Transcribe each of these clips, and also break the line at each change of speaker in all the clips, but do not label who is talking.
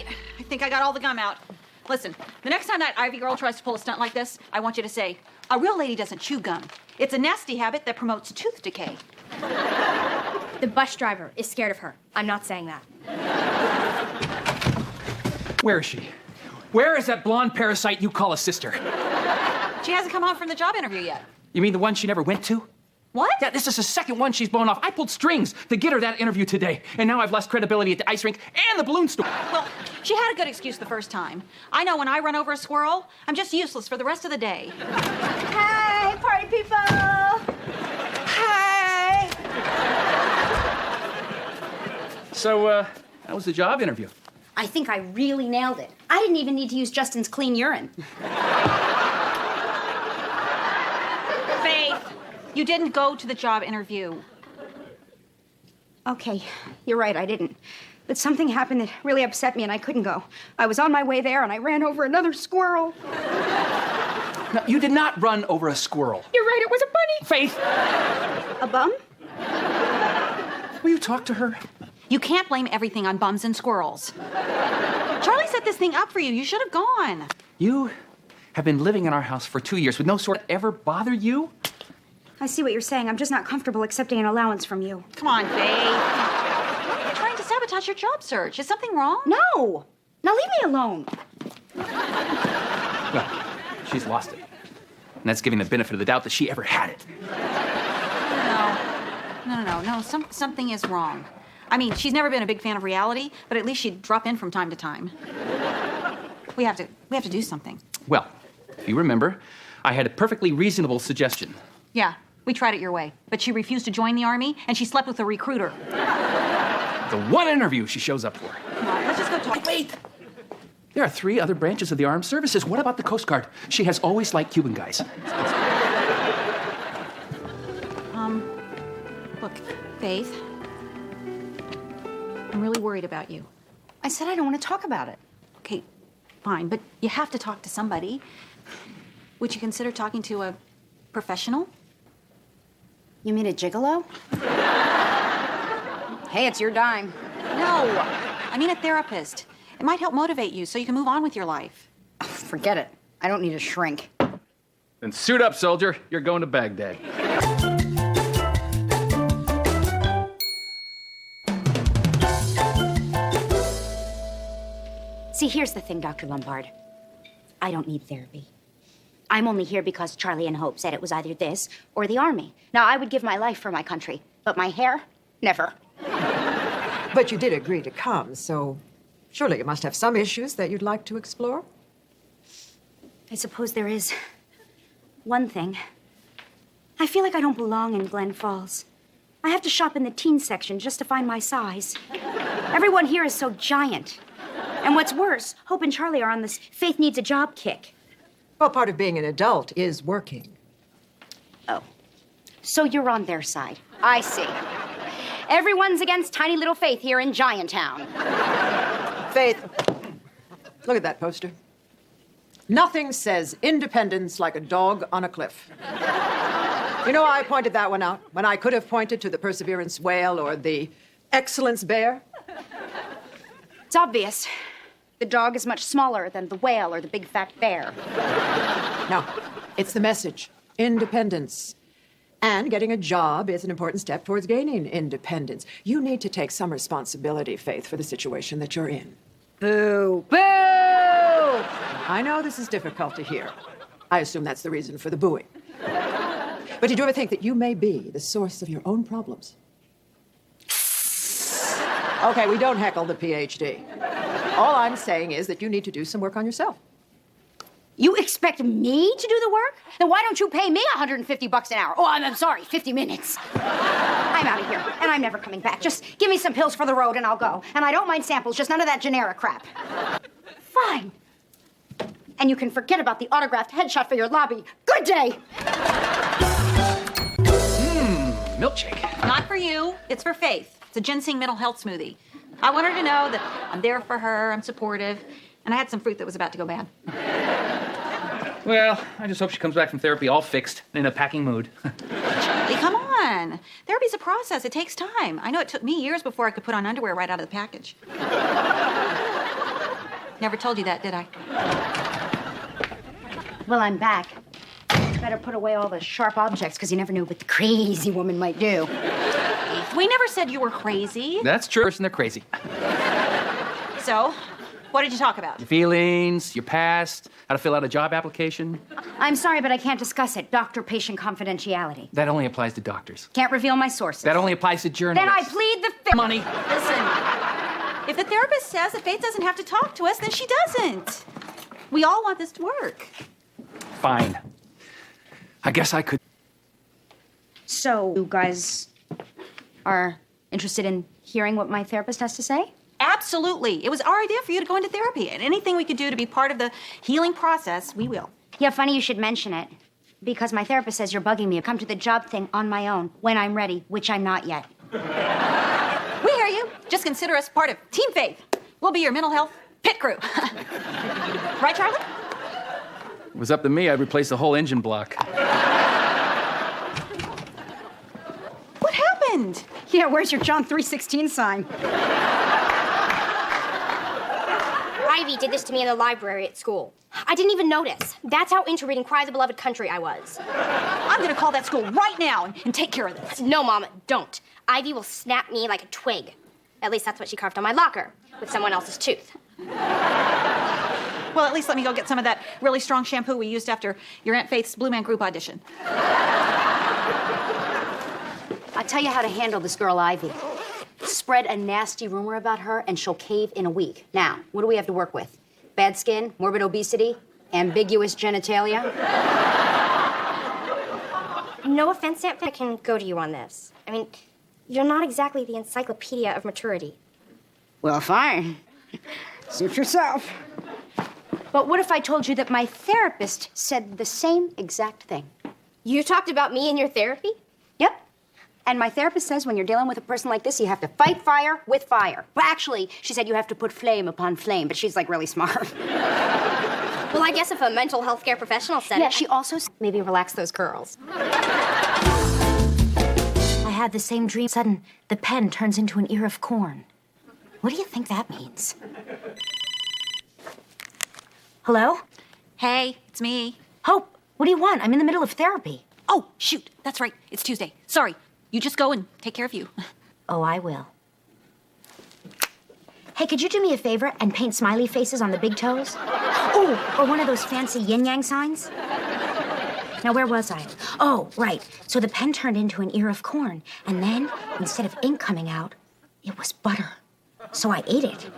right. I think I got all the gum out. Listen, the next time that Ivy girl tries to pull a stunt like this, I want you to say, a real lady doesn't chew gum. It's a nasty habit that promotes tooth decay.
The bus driver is scared of her. I'm not saying that.
Where is she? Where is that blonde parasite you call a sister?
She hasn't come home from the job interview yet.
You mean the one she never went to?
What?
Yeah, this is the second one she's blown off. I pulled strings to get her that interview today, and now I've lost credibility at the ice rink and the balloon store.
Well, she had a good excuse the first time. I know when I run over a squirrel, I'm just useless for the rest of the day.
Hey, party people!
Hey!
So, how was the job interview?
I think I really nailed it. I didn't even need to use Justin's clean urine.
Faith, you didn't go to the job interview.
Okay, you're right, I didn't. But something happened that really upset me and I couldn't go. I was on my way there and I ran over another squirrel.
No, you did not run over a squirrel.
You're right, it was a bunny.
Faith!
A bum?
Will you talk to her?
You can't blame everything on bums and squirrels. Charlie set this thing up for you. You should have gone.
You have been living in our house for 2 years with no sort of ever bother you?
I see what you're saying. I'm just not comfortable accepting an allowance from you.
Come on, Faith. You're trying to sabotage your job search. Is something wrong?
No! Now leave me alone.
Well, she's lost it. And that's giving the benefit of the doubt that she ever had it.
No. Something is wrong. I mean, she's never been a big fan of reality, but at least she'd drop in from time to time. We have to do something.
Well, if you remember, I had a perfectly reasonable suggestion.
Yeah, we tried it your way, but she refused to join the Army, and she slept with a recruiter.
The one interview she shows up for.
Come on, let's just go talk.
Wait! There are 3 other branches of the armed services. What about the Coast Guard? She has always liked Cuban guys.
Look, Faith, I'm really worried about you.
I said I don't want to talk about it.
Okay, fine, but you have to talk to somebody. Would you consider talking to a professional?
You mean a gigolo? Hey, it's your dime.
No, I mean a therapist. It might help motivate you so you can move on with your life.
Oh, forget it. I don't need a shrink.
Then suit up, soldier. You're going to Baghdad.
See, here's the thing, Dr. Lombard. I don't need therapy. I'm only here because Charlie and Hope said it was either this or the Army. Now, I would give my life for my country, but my hair, never.
But you did agree to come, so surely you must have some issues that you'd like to explore?
I suppose there is. One thing. I feel like I don't belong in Glen Falls. I have to shop in the teen section just to find my size. Everyone here is so giant. And what's worse, Hope and Charlie are on this Faith needs a job kick.
Well, part of being an adult is working.
Oh. So you're on their side. I see. Everyone's against tiny little Faith here in Gianttown.
Faith, look at that poster. Nothing says independence like a dog on a cliff. You know, I pointed that one out when I could have pointed to the Perseverance whale or the Excellence bear.
It's obvious. The dog is much smaller than the whale or the big fat bear.
No, it's the message. Independence. And getting a job is an important step towards gaining independence. You need to take some responsibility, Faith, for the situation that you're in.
Boo! Boo!
I know this is difficult to hear. I assume that's the reason for the booing. But did you ever think that you may be the source of your own problems? Okay, we don't heckle the PhD. All I'm saying is that you need to do some work on yourself.
You expect me to do the work? Then why don't you pay me $150 an hour? Oh, I'm sorry, 50 minutes. I'm out of here, and I'm never coming back. Just give me some pills for the road, and I'll go. And I don't mind samples, just none of that generic crap. Fine. And you can forget about the autographed headshot for your lobby. Good day.
Milkshake.
Not for you. It's for Faith. It's a ginseng mental health smoothie. I want her to know that I'm there for her, I'm supportive, and I had some fruit that was about to go bad.
Well, I just hope she comes back from therapy all fixed and in a packing mood.
Charlie, come on. Therapy's a process. It takes time. I know it took me years before I could put on underwear right out of the package. Never told you that, did I?
Well, I'm back. Better put away all the sharp objects, because you never knew what the crazy woman might do.
We never said you were crazy.
That's true. Person, they're crazy.
So, what did you talk about?
Your feelings, your past, how to fill out a job application.
I'm sorry, but I can't discuss it. Doctor-patient confidentiality.
That only applies to doctors.
Can't reveal my sources.
That only applies to journalists.
Then I plead the fifth.
Money.
Listen, if the therapist says that Faith doesn't have to talk to us, then she doesn't. We all want this to work.
Fine. I guess I could.
So, you guys are interested in hearing what my therapist has to say?
Absolutely. It was our idea for you to go into therapy, and anything we could do to be part of the healing process, we will.
Yeah, funny you should mention it. Because my therapist says you're bugging me to come to the job thing on my own when I'm ready, which I'm not yet.
We hear you. Just consider us part of Team Faith. We'll be your mental health pit crew. Right, Charlie?
If it was up to me, I'd replace the whole engine block.
What happened?
Yeah, where's your John 3:16 sign?
Ivy did this to me in the library at school. I didn't even notice. That's how into reading Cry of the Beloved Country I was.
I'm gonna call that school right now and take care of this.
No, Mom, don't. Ivy will snap me like a twig. At least that's what she carved on my locker, with someone else's tooth.
Well, at least let me go get some of that really strong shampoo we used after your Aunt Faith's Blue Man Group audition.
I'll tell you how to handle this girl, Ivy. Spread a nasty rumor about her, and she'll cave in a week. Now, what do we have to work with? Bad skin, morbid obesity, ambiguous genitalia?
No offense, Aunt Faith, I can go to you on this. I mean, you're not exactly the encyclopedia of maturity.
Well, fine. Suit yourself. But what if I told you that my therapist said the same exact thing?
You talked about me in your therapy?
Yep. And my therapist says when you're dealing with a person like this, you have to fight fire with fire. Well, actually, she said you have to put flame upon flame, but she's, like, really smart.
Well, I guess if a mental health care professional said
Yeah,
it...
she also said, maybe relax those curls. I had the same dream. Sudden, the pen turns into an ear of corn. What do you think that means? Hello?
Hey, it's me.
Hope, what do you want? I'm in the middle of therapy.
Oh, shoot. That's right. It's Tuesday. Sorry. You just go and take care of you.
Oh, I will. Hey, could you do me a favor and paint smiley faces on the big toes? Oh, or one of those fancy yin-yang signs? Now, where was I? Oh, right. So the pen turned into an ear of corn. And then, instead of ink coming out, it was butter. So I ate it.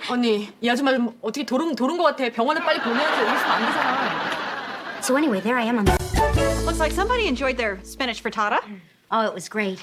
언니, 이 아줌마 좀 어떻게 도른 것 같아. 병원에 빨리 보내야지. 여기 있으면 안 되잖아.
So anyway, there I am on the...
Looks like somebody enjoyed their spinach frittata.
Oh, it was great.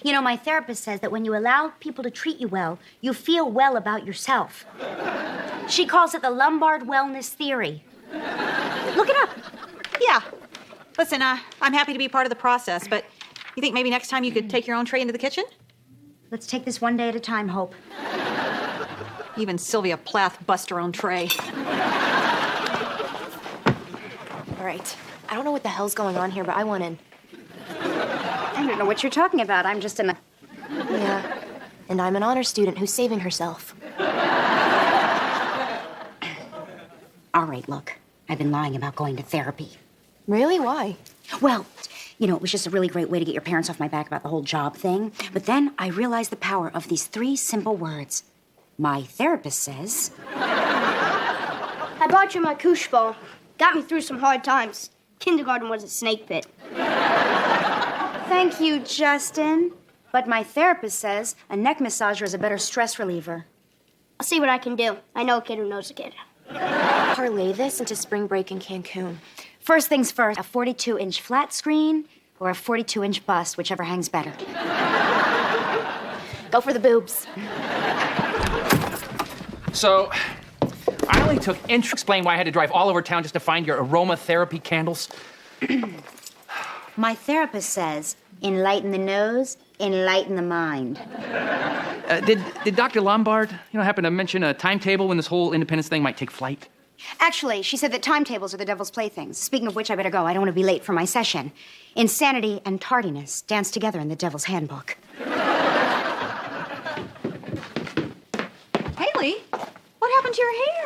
You know, my therapist says that when you allow people to treat you well, you feel well about yourself. She calls it the Lombard Wellness Theory. Look it up.
Yeah. Listen, I'm happy to be part of the process, but you think maybe next time you could take your own tray into the kitchen?
Let's take this one day at a time, Hope.
Even Sylvia Plath busts her own tray.
All right. I don't know what the hell's going on here, but I want in.
I don't know what you're talking about. I'm just in a...
Yeah. And I'm an honor student who's saving herself.
All right, look. I've been lying about going to therapy.
Really? Why?
Well, you know, it was just a really great way to get your parents off my back about the whole job thing. But then I realized the power of these 3 simple words. My therapist says...
I bought you my koosh ball. Got me through some hard times. Kindergarten was a snake pit.
Thank you, Justin. But my therapist says a neck massager is a better stress reliever.
I'll see what I can do. I know a kid who knows a kid.
Parlay this into spring break in Cancun.
First things first, a 42-inch flat screen or a 42-inch bust, whichever hangs better.
Go for the boobs.
So, I only took interest to explain why I had to drive all over town just to find your aromatherapy candles.
My therapist says, enlighten the nose, enlighten the mind.
Did Dr. Lombard, happen to mention a timetable when this whole independence thing might take flight?
Actually, she said that timetables are the devil's playthings. Speaking of which, I better go. I don't want to be late for my session. Insanity and tardiness dance together in the devil's handbook. Hey,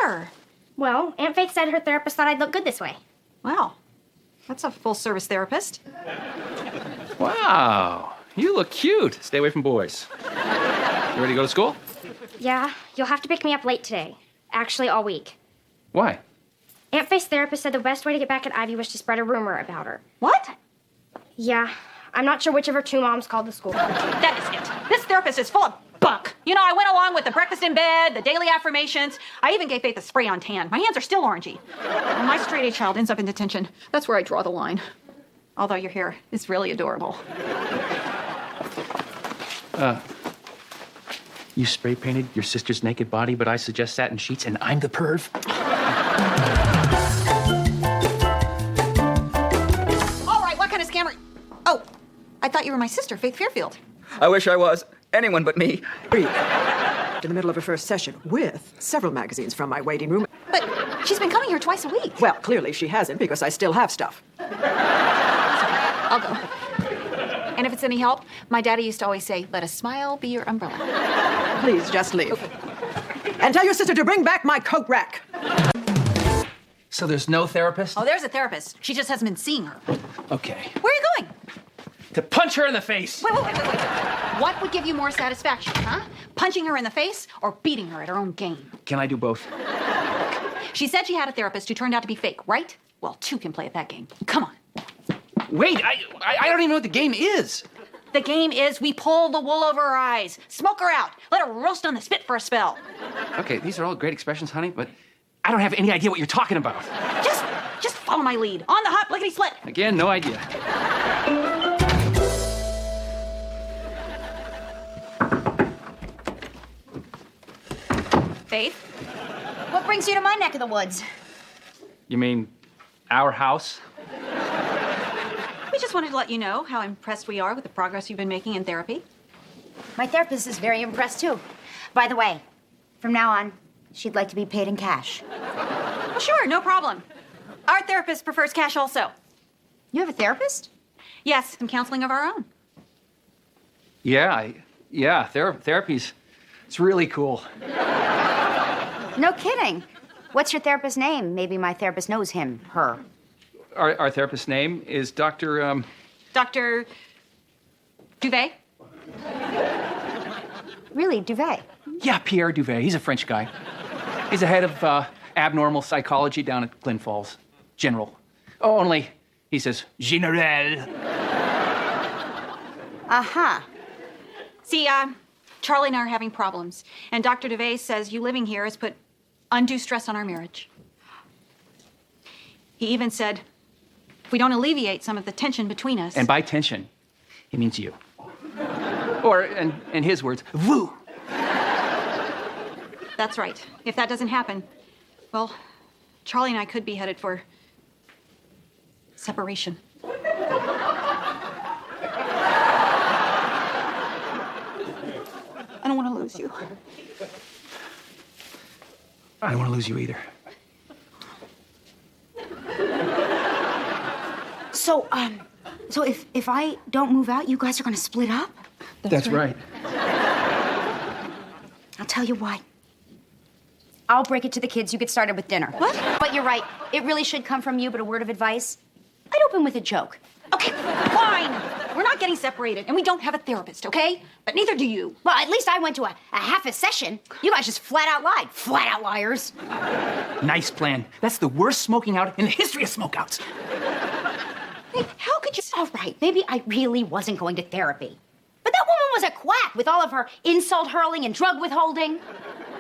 matter?
Well, Aunt Faith said her therapist thought I'd look good this way.
Wow. That's a full-service therapist.
Wow. You look cute. Stay away from boys. You ready to go to school?
Yeah, you'll have to pick me up late today. Actually, all week.
Why?
Aunt Faith's therapist said the best way to get back at Ivy was to spread a rumor about her.
What?
Yeah, I'm not sure which of her two moms called the school.
That is it. This therapist is full of bunk. You know, I went along with the breakfast in bed, the daily affirmations. I even gave Faith a spray on tan. My hands are still orangey. When my straight-A child ends up in detention, that's where I draw the line. Although your hair is really adorable.
You spray painted your sister's naked body, but I suggest satin sheets, and I'm the perv?
All right, what kind of scammer? Oh, I thought you were my sister, Faith Fairfield.
I wish I was. Anyone but me.
In the middle of her first session with several magazines from my waiting room.
But she's been coming here twice a week.
Well, clearly she hasn't because I still have stuff.
I'll go. And if it's any help, my daddy used to always say, let a smile be your umbrella.
Please just leave. And tell your sister to bring back my coat rack.
So there's no therapist?
Oh, there's a therapist. She just hasn't been seeing her.
Okay.
Where are you going?
To punch her in the face.
Wait. What would give you more satisfaction, huh? Punching her in the face or beating her at her own game?
Can I do both?
She said she had a therapist who turned out to be fake, right? Well, two can play at that game. Come on.
Wait, I don't even know what the game is.
The game is we pull the wool over her eyes, smoke her out, let her roast on the spit for a spell.
Okay, these are all great expressions, honey, but I don't have any idea what you're talking about.
Just follow my lead. On the hot lickety split.
Again, no idea.
Faith?
What brings you to my neck of the woods?
You mean our house?
We just wanted to let you know how impressed we are with the progress you've been making in therapy.
My therapist is very impressed, too. By the way, from now on, she'd like to be paid in cash.
Well, sure, no problem. Our therapist prefers cash also.
You have a therapist?
Yes, some counseling of our own.
Yeah, therapy's, it's really cool.
No kidding. What's your therapist's name? Maybe my therapist knows him, her.
Our therapist's name is Dr.
Dr. Duvet?
Really, Duvet?
Yeah, Pierre Duvet. He's a French guy. He's the head of abnormal psychology down at Glyn Falls. General. Oh, only he says General.
Uh-huh.
See, Charlie and I are having problems, and Dr. Duvet says you living here has put undue stress on our marriage. He even said, if we don't alleviate some of the tension between us...
And by tension, he means you. Or, in his words, vous.
That's right. If that doesn't happen, well, Charlie and I could be headed for separation. I don't want to lose you.
I don't want to lose you either.
So if I don't move out, you guys are gonna split up?
That's right.
I'll tell you what. I'll break it to the kids. You get started with dinner.
What?
But you're right. It really should come from you, but a word of advice. I'd open with a joke.
Okay, fine. We're not getting separated, and we don't have a therapist, okay? But neither do you.
Well, at least I went to a half a session. You guys just flat out lied. Flat out liars.
Nice plan. That's the worst smoking out in the history of smokeouts.
Hey, how could you...
All right, maybe I really wasn't going to therapy. But that woman was a quack with all of her insult hurling and drug withholding.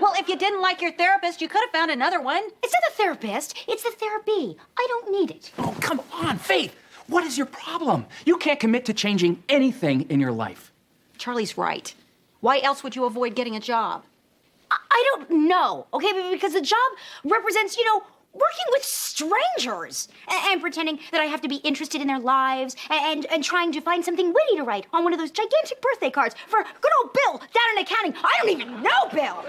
Well, if you didn't like your therapist, you could have found another one.
It's not the therapist, it's the therapy. I don't need it.
Oh, come on, Faith. What is your problem? You can't commit to changing anything in your life.
Charlie's right. Why else would you avoid getting a job?
I don't know, okay? Because the job represents, working with strangers and pretending that I have to be interested in their lives and trying to find something witty to write on one of those gigantic birthday cards for good old Bill down in accounting. I don't even know Bill.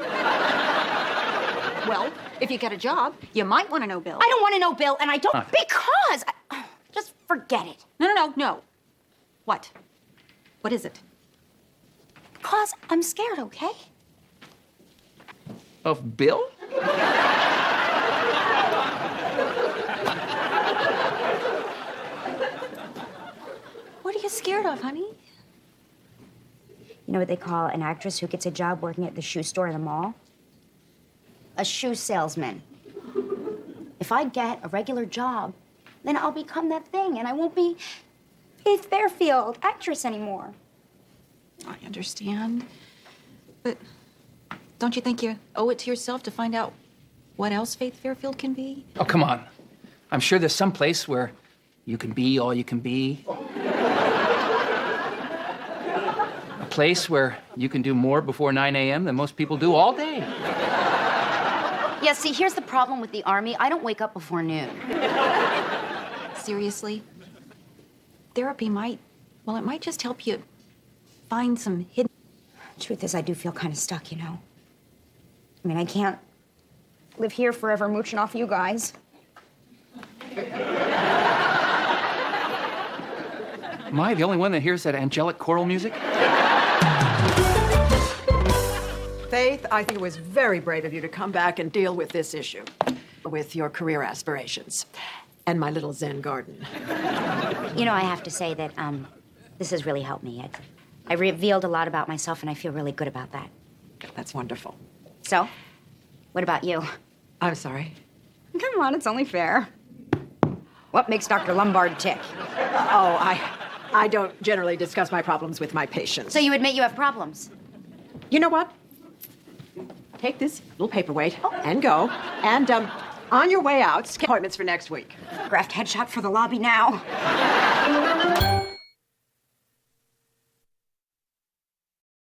Well, if you get a job, you might want to know Bill.
I don't want to know Bill, and I don't because... just forget it.
No. What? What is it?
Because I'm scared, okay?
Of Bill?
are you scared of, honey?
You know what they call an actress who gets a job working at the shoe store in the mall? A shoe salesman. If I get a regular job, then I'll become that thing, and I won't be Faith Fairfield, actress anymore.
I understand. But don't you think you owe it to yourself to find out what else Faith Fairfield can be?
Oh, come on. I'm sure there's some place where you can be all you can be. A place where you can do more before 9 a.m. than most people do all day.
Yeah, see, here's the problem with the Army. I don't wake up before noon.
Seriously? Therapy might just help you find some hidden...
Truth is, I do feel kind of stuck, you know? I mean, I can't live here forever mooching off you guys.
Am I the only one that hears that angelic choral music?
Faith, I think it was very brave of you to come back and deal with this issue, with your career aspirations, and my little Zen garden.
You know, I have to say that this has really helped me. I revealed a lot about myself, and I feel really good about that.
That's wonderful.
So, what about you?
I'm sorry.
Come on, it's only fair. What makes Dr. Lombard tick?
I don't generally discuss my problems with my patients.
So you admit you have problems?
You know what? Take this little paperweight and go. And on your way out, appointments for next week.
Graft headshot for the lobby now.